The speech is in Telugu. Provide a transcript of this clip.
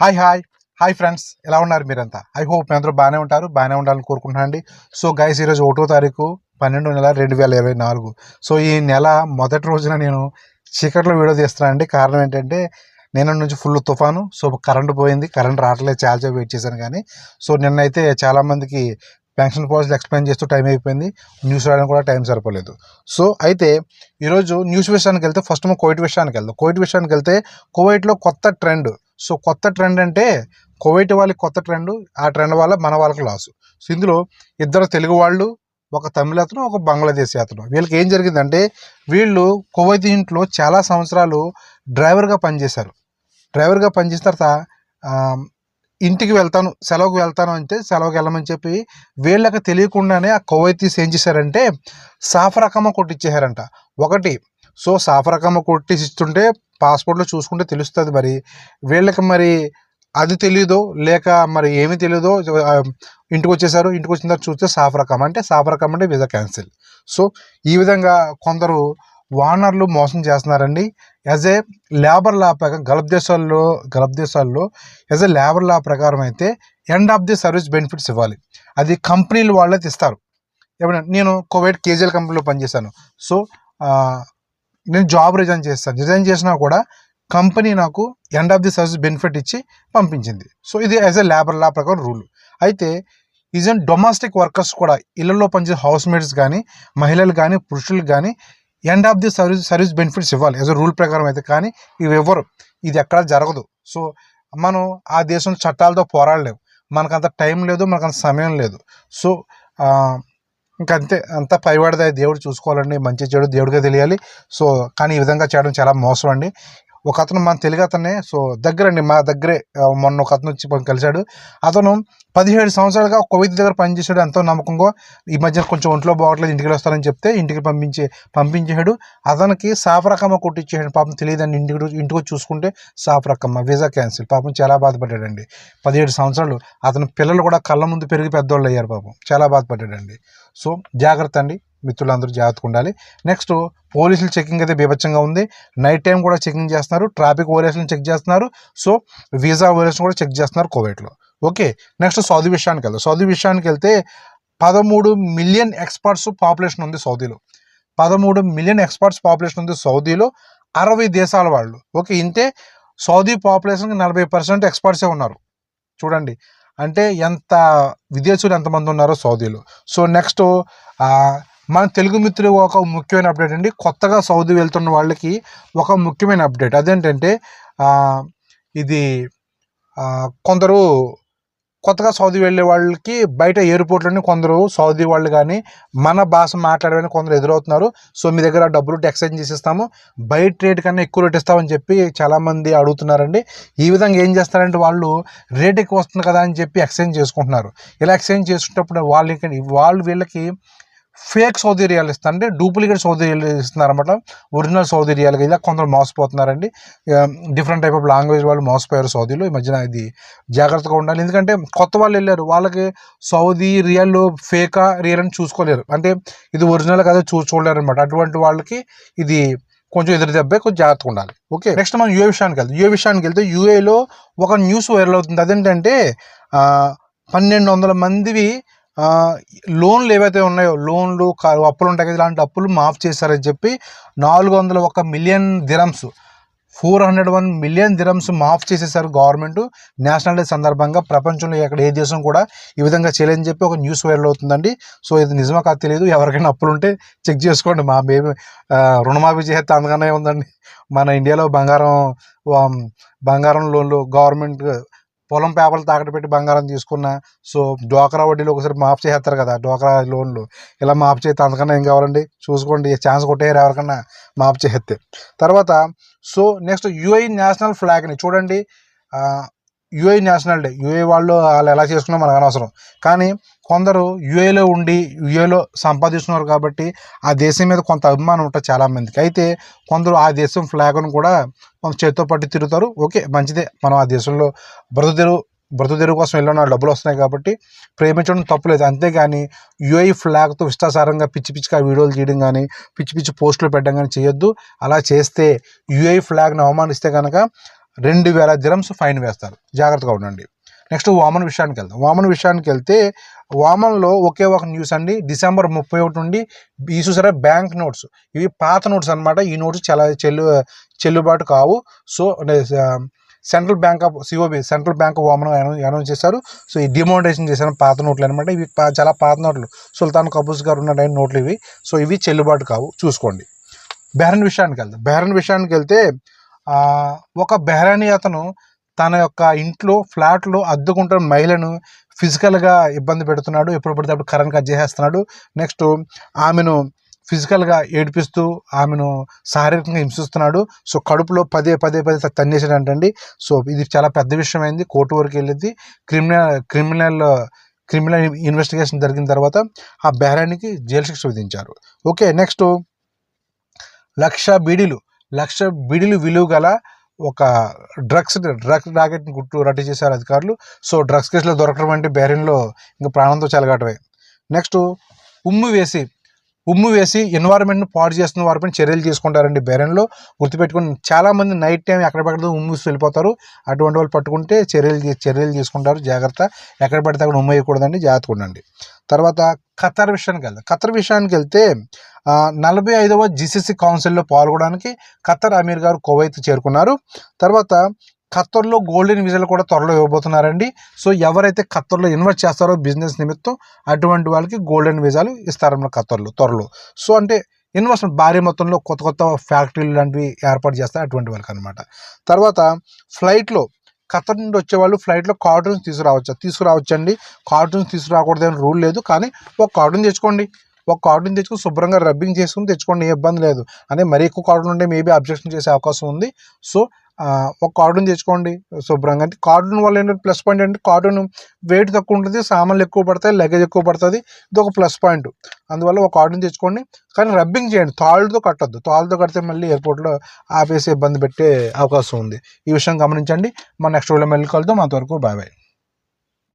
హాయ్ ఫ్రెండ్స్, ఎలా ఉన్నారు మీరంతా? ఐ హోప్ మీ అందరూ బాగానే ఉండాలని కోరుకుంటున్నాను అండి. సో గైస్, ఈరోజు 1వ తారీఖు 12 నెల 2024. సో ఈ నెల మొదటి రోజున నేను చీకట్లో వీడియో తీస్తున్నాను అండి. కారణం ఏంటంటే నిన్న నుంచి ఫుల్ తుఫాను. సో కరెంట్ పోయింది, కరెంట్ రావట్లేదు, చాలా వెయిట్ చేశాను. కానీ సో నిన్నైతే చాలామందికి పెన్షన్ పాలసీలు ఎక్స్ప్లెయిన్ చేస్తూ టైం అయిపోయింది, న్యూస్ రాయడానికి కూడా టైం సరిపోలేదు. సో అయితే ఈరోజు న్యూస్ విషయానికి వెళ్తే ఫస్ట్ కోవిడ్ విషయానికి వెళ్తే కువైట్లో కొత్త ట్రెండ్. సో కొత్త ట్రెండ్ అంటే కువైట్ వాళ్ళకి కొత్త ట్రెండ్, ఆ ట్రెండ్ వల్ల మన వాళ్ళకి లాసు. సో ఇందులో ఇద్దరు తెలుగు వాళ్ళు, ఒక తమిళ అతను, ఒక బంగ్లాదేశీ అతను. వీళ్ళకి ఏం జరిగిందంటే, వీళ్ళు కువైత్ ఇంట్లో చాలా సంవత్సరాలు డ్రైవర్గా పనిచేశారు. పనిచేసిన తర్వాత ఇంటికి వెళ్తాను, సెలవుకి వెళ్తాను అంటే సెలవుకి వెళ్ళమని చెప్పి వీళ్ళకి తెలియకుండానే ఆ కువైతీస్ ఏం చేశారంటే సాఫరకమ్మ కొట్టించేశారంట ఒకటి. సో సాఫరకమ్మ కొట్టిస్తుంటే పాస్పోర్ట్లో చూసుకుంటే తెలుస్తుంది. మరి వీళ్ళకి మరి అది తెలీదో లేక మరి ఏమీ తెలీదో ఇంటికి వచ్చేసారు. ఇంటికి వచ్చిన తర్వాత చూస్తే సాఫరకం అంటే వీసా క్యాన్సిల్. సో ఈ విధంగా కొందరు వానర్లు మోసం చేస్తున్నారండి. యాజ్ ఏ లేబర్ లా ప్రకారం గల్ఫ్ దేశాల్లో యాజ్ ఏ లేబర్ లా ప్రకారం అయితే end of the service benefits ఇవ్వాలి. అది కంపెనీలు వాళ్ళే ఇస్తారు. ఏమన్నా నేను కువైట్ కేజీఎల్ కంపెనీలో పనిచేశాను. సో నేను జాబ్ రిజైన్ చేసినా కూడా కంపెనీ నాకు end of the service benefit ఇచ్చి పంపించింది. సో ఇది యాజ్ ఎ లేబర్ లా ప్రకారం రూల్. అయితే ఈజన్ డొమెస్టిక్ వర్కర్స్ కూడా, ఇళ్లలో పనిచేసే హౌస్ మేట్స్ కానీ, మహిళలు కానీ, పురుషులకు కానీ end of the service benefits ఇవ్వాలి యాజ్ ఎ రూల్ ప్రకారం అయితే. కానీ ఇవి ఇవ్వరు, ఇది ఎక్కడ జరగదు. సో మనం ఆ దేశం చట్టాలతో పోరాడలేము, మనకంత టైం లేదు, మనకంత సమయం లేదు. సో ఇంకంతే, అంతా పైవాడిదే, దేవుడు చూసుకోవాలండి. మంచి చెడు దేవుడికే తెలియాలి. సో కానీ ఈ విధంగా చేయడం చాలా మోసం అండి. ఒక అతను, మన తెలుగు అతనే, సో దగ్గరండి, మా దగ్గరే మొన్న ఒక అతను వచ్చి కలిశాడు. అతను 17 సంవత్సరాలుగా కువైత్ దగ్గర పనిచేసాడు, ఎంతో నమ్మకంగా. ఈ మధ్య కొంచెం ఒంట్లో బాగట్లేదు, ఇంటికి వస్తానని చెప్తే ఇంటికి పంపించాడు. అతనికి సాఫరకమ్మ కొట్టించాడు. పాపం తెలియదండి, ఇంటికి వచ్చి చూసుకుంటే సాఫరకమ్మ వీసా క్యాన్సిల్. పాపం చాలా బాధపడ్డాడండి. 17 సంవత్సరాలు అతని పిల్లలు కూడా కళ్ళ ముందు పెరిగి పెద్దోళ్ళు అయ్యారు. పాపం చాలా బాధపడ్డాడండి. సో జాగ్రత్త అండి, మిత్రులందరూ జాగ్రత్తగా ఉండాలి. నెక్స్ట్ పోలీసులు చెకింగ్ అయితే బీభత్సంగా ఉంది. నైట్ టైం కూడా చెకింగ్ చేస్తున్నారు, ట్రాఫిక్ వైలేషన్ చెక్ చేస్తున్నారు. సో వీసా వైలేషన్ కూడా చెక్ చేస్తున్నారు కువైట్లో. ఓకే, నెక్స్ట్ సౌదీ విషయానికి వెళ్తే 13 మిలియన్ ఎక్స్పర్ట్స్ పాపులేషన్ ఉంది సౌదీలో. 13 మిలియన్ ఎక్స్పర్ట్స్ పాపులేషన్ ఉంది సౌదీలో, 60 దేశాల వాళ్ళు. ఓకే, ఇంతే సౌదీ పాపులేషన్కి 40% ఎక్స్పర్ట్సే ఉన్నారు. చూడండి అంటే ఎంత విదేశీయులు ఎంతమంది ఉన్నారో సౌదీలో. సో నెక్స్ట్ మన తెలుగు మిత్రులు ఒక ముఖ్యమైన అప్డేట్ అండి. కొత్తగా సౌదీ వెళ్తున్న వాళ్ళకి ఒక ముఖ్యమైన అప్డేట్ అదేంటంటే, ఇది కొందరు కొత్తగా సౌదీ వెళ్ళే వాళ్ళకి బయట ఎయిర్పోర్ట్లోనే కొందరు సౌదీ వాళ్ళు కానీ మన భాష మాట్లాడేవాళ్ళని కొందరు ఎదురవుతున్నారు. సో మీ దగ్గర డబ్బులు ఎక్స్చేంజ్ చేసిస్తాము, బయట రేట్ కన్నా ఎక్కువ రేట్ ఇస్తామని చెప్పి చాలామంది అడుగుతున్నారండి. ఈ విధంగా ఏం చేస్తారంటే, వాళ్ళు రేట్ ఎక్కువ వస్తుంది కదా అని చెప్పి ఎక్స్చేంజ్ చేసుకుంటున్నారు. ఇలా ఎక్స్చేంజ్ చేసుకునేటప్పుడు వీళ్ళకి ఫేక్ సౌదీ రియాల్ ఇస్తారు, అంటే డూప్లికేట్ సౌదీ రియాల్ ఇస్తున్నారు అనమాట. ఒరిజినల్ సౌదీ రియాల్గా ఇలా కొందరు మోసపోతున్నారండి. డిఫరెంట్ టైప్ ఆఫ్ లాంగ్వేజ్ వాళ్ళు మోసపోయారు సౌదీలో ఈ మధ్యన. ఇది జాగ్రత్తగా ఉండాలి, ఎందుకంటే కొత్త వాళ్ళు వెళ్ళారు, వాళ్ళకి సౌదీ రియాల్ ఫేకా రియల్ అని చూసుకోలేరు, అంటే ఇది ఒరిజినల్ కదా చూడలేరు అనమాట. అటువంటి వాళ్ళకి ఇది కొంచెం ఎదురు దెబ్బే, కొంచెం జాగ్రత్తగా ఉండాలి. ఓకే, నెక్స్ట్ మనం యూఏ విషయానికి వెళ్తే యూఏలో ఒక న్యూస్ వైరల్ అవుతుంది. అదేంటంటే 1200 మందివి లోన్లు ఏవైతే ఉన్నాయో, అప్పులు ఉంటాయి కదా, ఇలాంటి అప్పులు మాఫ్ చేశారని చెప్పి 401 మిలియన్ దిరమ్స్, 401 మిలియన్ దిరమ్స్ మాఫ్ చేసేసారు గవర్నమెంట్ నేషనల్ డే సందర్భంగా. ప్రపంచంలో ఎక్కడ ఏ దేశం కూడా ఈ విధంగా చేయలేదని చెప్పి ఒక న్యూస్ వైరల్ అవుతుందండి. సో ఇది నిజమా కాదు తెలియదు, ఎవరికైనా అప్పులు ఉంటే చెక్ చేసుకోండి. రుణమాఫీ చేస్తే అందుకనే ఉందండి. మన ఇండియాలో బంగారం లోన్లు గవర్నమెంట్ పొలం పేపర్లు తాకట్టు పెట్టి బంగారం తీసుకున్న, సో డ్వాక్రా వడ్డీలు ఒకసారి మాఫ్ చేస్తారు కదా, డ్వాక్రా లోన్లు ఇలా మాఫ్ చేస్తే అందుకన్నా ఏం కావాలండి, చూసుకోండి, ఛాన్స్ కొట్టేయారు ఎవరికన్నా మాఫ్ చేస్తే. తర్వాత సో నెక్స్ట్ యూఏఈ నేషనల్ ఫ్లాగ్ని చూడండి. యూఏఈ నేషనల్ డే, వాళ్ళు ఎలా చేసుకున్నా మనకు అనవసరం. కానీ కొందరు యూఏలో సంపాదిస్తున్నారు కాబట్టి ఆ దేశం మీద కొంత అభిమానం ఉంటుంది చాలామందికి. అయితే కొందరు ఆ దేశం ఫ్లాగ్ను కూడా చేతితో పట్టి తిరుగుతారు. ఓకే, మంచిదే, మనం ఆ దేశంలో బ్రతుకుదెరువు కోసం వెళ్ళిన డబ్బులు వస్తున్నాయి కాబట్టి ప్రేమించడం తప్పులేదు. అంతేగాని యూఏఈ ఫ్లాగ్తో ఇష్టాసారంగా పిచ్చిగా వీడియోలు తీయడం కానీ, పిచ్చి పోస్టులు పెట్టడం కానీ చేయొద్దు. అలా చేస్తే యూఏఈ ఫ్లాగ్ను అవమానిస్తే కనుక 2,000 dirhams ఫైన్ వేస్తారు, జాగ్రత్తగా ఉండండి. నెక్స్ట్ వామన్ విషయానికి వెళ్తే వామన్లో ఒకే ఒక న్యూస్ అండి. December 31 నుండి ఈ చూసారా బ్యాంక్ నోట్స్, ఇవి పాత నోట్స్ అనమాట. ఈ నోట్స్ చాలా చెల్లుబాటు కావు. So central bank of Vaman announce చేశారు. సో ఈ డిమోనిటైజేషన్ చేశారు పాత నోట్లు అనమాట. ఇవి చాలా పాత నోట్లు, సుల్తాన్ కబూస్ గారు ఉన్న టైం నోట్లు ఇవి. సో ఇవి చెల్లుబాటు కావు, చూసుకోండి. బెహ్రెన్ విషయానికి వెళ్తే ఒక బెహ్రానీ అతను తన యొక్క ఇంట్లో ఫ్లాట్లో అద్దెకుంటున్న మహిళను ఫిజికల్గా ఇబ్బంది పెడుతున్నాడు, ఎప్పుడు పడితే అప్పుడు కరెంట్ కట్ చేసేస్తున్నాడు. నెక్స్ట్ ఆమెను ఫిజికల్గా ఏడిపిస్తూ ఆమెను శారీరకంగా హింసిస్తున్నాడు. సో కడుపులో పదే తన్నేసాడంటండి. సో ఇది చాలా పెద్ద విషయం అయింది, కోర్టు వరకు వెళ్ళింది. క్రిమినల్ ఇన్వెస్టిగేషన్ జరిగిన తర్వాత ఆ బెహ్రానీకి జైలు శిక్ష విధించారు. ఓకే, నెక్స్ట్ 1,00,000 బీడీలు విలువ గల ఒక డ్రగ్స్ రాకెట్ని రట్టు చేశారు అధికారులు. సో డ్రగ్స్ కేసులో దొరకడం అంటే బెహ్రెయిన్లో ఇంకా ప్రాణంతో చెలగాటమే. నెక్స్ట్ ఉమ్ము వేసి ఎన్వైరన్మెంట్ను పాడు చేస్తున్న వారిపైన చర్యలు తీసుకుంటారండి బెహ్రెయిన్లో. గుర్తుపెట్టుకుని చాలామంది నైట్ టైం ఎక్కడ పడితే ఉమ్ము వేసి వెళ్ళిపోతారు. అటువంటి వాళ్ళు పట్టుకుంటే చర్యలు తీసుకుంటారు, జాగ్రత్త. ఎక్కడ పడితే అక్కడ ఉమ్ము వేయకూడదండి, జాగ్రత్తగా ఉండండి. తర్వాత ఖత్తర్ విషయానికి వెళ్తే 45వ GCC కౌన్సిల్లో పాల్గొనడానికి ఖత్తర్ అమీర్ గారు కువైత్ చేరుకున్నారు. తర్వాత ఖత్తర్లో గోల్డెన్ వీసాలు కూడా త్వరలో ఇవ్వబోతున్నారండి. సో ఎవరైతే ఖత్తర్లో ఇన్వెస్ట్ చేస్తారో బిజినెస్ నిమిత్తం అటువంటి వాళ్ళకి గోల్డెన్ వీసాలు ఇస్తారన్నమాట ఖత్తర్లో త్వరలో. సో అంటే ఇన్వెస్ట్మెంట్ భారీ మొత్తంలో కొత్త ఫ్యాక్టరీలు లాంటివి ఏర్పాటు చేస్తారు అటువంటి వాళ్ళకి అనమాట. తర్వాత ఫ్లైట్లో ఖత్తర్ నుండి వచ్చేవాళ్ళు ఫ్లైట్లో కార్టూన్స్ తీసుకురావచ్చండి. కార్టూన్స్ తీసుకురాకూడదని రూల్ లేదు, కానీ ఒక కార్టూన్ తెచ్చుకొని శుభ్రంగా రబ్బింగ్ చేసుకుని తెచ్చుకోండి, ఏ ఇబ్బంది లేదు. అంటే మరీ ఎక్కువ కార్టూన్ ఉంటే మేబీ అబ్జెక్షన్ చేసే అవకాశం ఉంది. సో ఒక కార్టూన్ తెచ్చుకోండి శుభ్రంగా. అంటే కార్టూన్ వల్ల ఏంటంటే ప్లస్ పాయింట్ అంటే కార్టూన్ వెయిట్ తక్కువ ఉంటుంది, సామాన్లు ఎక్కువ పడతాయి, లగేజ్ ఎక్కువ పడుతుంది. ఇది ఒక ప్లస్ పాయింట్. అందువల్ల ఒక కార్టూన్ తెచ్చుకోండి, కానీ రబ్బింగ్ చేయండి, తాళ్ళతో కట్టద్దు. తాళ్ళతో కడితే మళ్ళీ ఎయిర్పోర్ట్లో ఆపేసి ఇబ్బంది పెట్టే అవకాశం ఉంది. ఈ విషయం గమనించండి. మన నెక్స్ట్ వీడియో మళ్ళీ కలుద్దాం. అంతవరకు బాయ్.